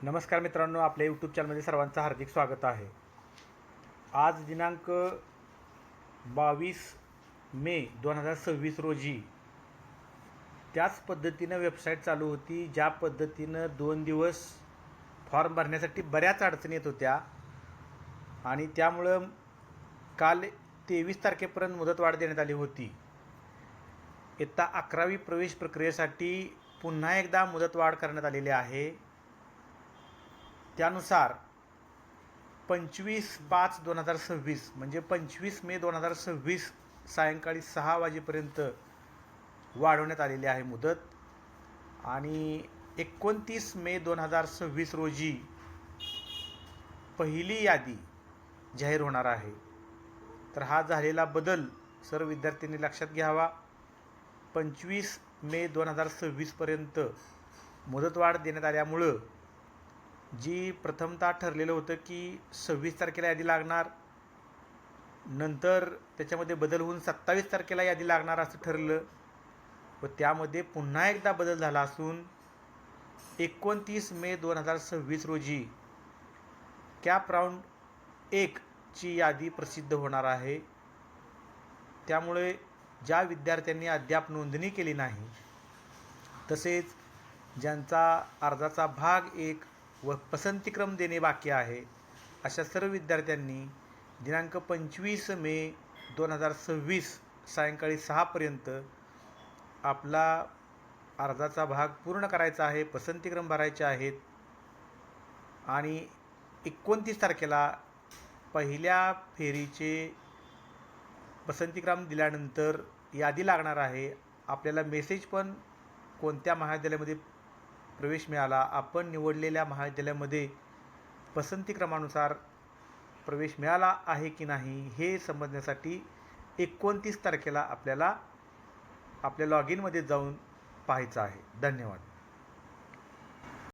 नमस्कार मित्रांनो, आपल्या यूट्यूब चॅनलमध्ये सर्वांचं हार्दिक स्वागत आहे. आज दिनांक 22 मे 2026 रोजी त्याच पद्धतीनं वेबसाईट चालू होती, ज्या पद्धतीनं 2 दिवस फॉर्म भरण्यासाठी बऱ्याच अडचणी येत होत्या आणि त्यामुळं काल 23 तारखेपर्यंत मुदतवाढ देण्यात आली होती. इयत्ता 11वी प्रवेश प्रक्रियेसाठी पुन्हा एकदा मुदतवाढ करण्यात आलेली आहे. त्यानुसार 25/5/2026 म्हणजे 25 मे 2026 सायंकाळी 6 वाजेपर्यंत वाढवण्यात आलेली आहे मुदत आणि 29 मे 2026 रोजी पहिली यादी जाहीर होणार आहे. तर हा झालेला बदल सर्व विद्यार्थ्यांनी लक्षात घ्यावा. 25 मे 2026पर्यंत मुदतवाढ देण्यात आल्यामुळं जी प्रथमतः ठरलेलं होतं की 26 तारखेला यादी लागणार, नंतर त्याच्यामध्ये बदल होऊन 27 तारखेला यादी लागणार असं ठरलं व त्यामध्ये पुन्हा एकदा बदल झाला असून 29 मे 2026 रोजी कॅप राऊंड 1 ची यादी प्रसिद्ध होणार आहे. त्यामुळे ज्या विद्यार्थ्यांनी अद्याप नोंदणी केली नाही, तसेच ज्यांचा अर्जाचा भाग 1 व पसंतीक्रम देणे बाकी आहे, अशा सर्व विद्यार्थ्यांनी दिनांक 25 मे 2026 सायंकाळी 6पर्यंत आपला अर्जाचा भाग पूर्ण करायचा आहे, पसंतीक्रम भरायचे आहेत आणि 29 तारखेला पहिल्या फेरीचे पसंतीक्रम दिल्यानंतर यादी लागणार आहे. आपल्याला मेसेज पण कोणत्या महाविद्यालयामध्ये प्रवेश मिळाला, आपण निवडलेल्या महाविद्यालयामध्ये पसंतीक्रमानुसार प्रवेश मिळाला आहे की नाही हे समजण्यासाठी 29 तारखेला आपल्याला आपल्या लॉग इनमध्ये जाऊन पाहायचं आहे. धन्यवाद.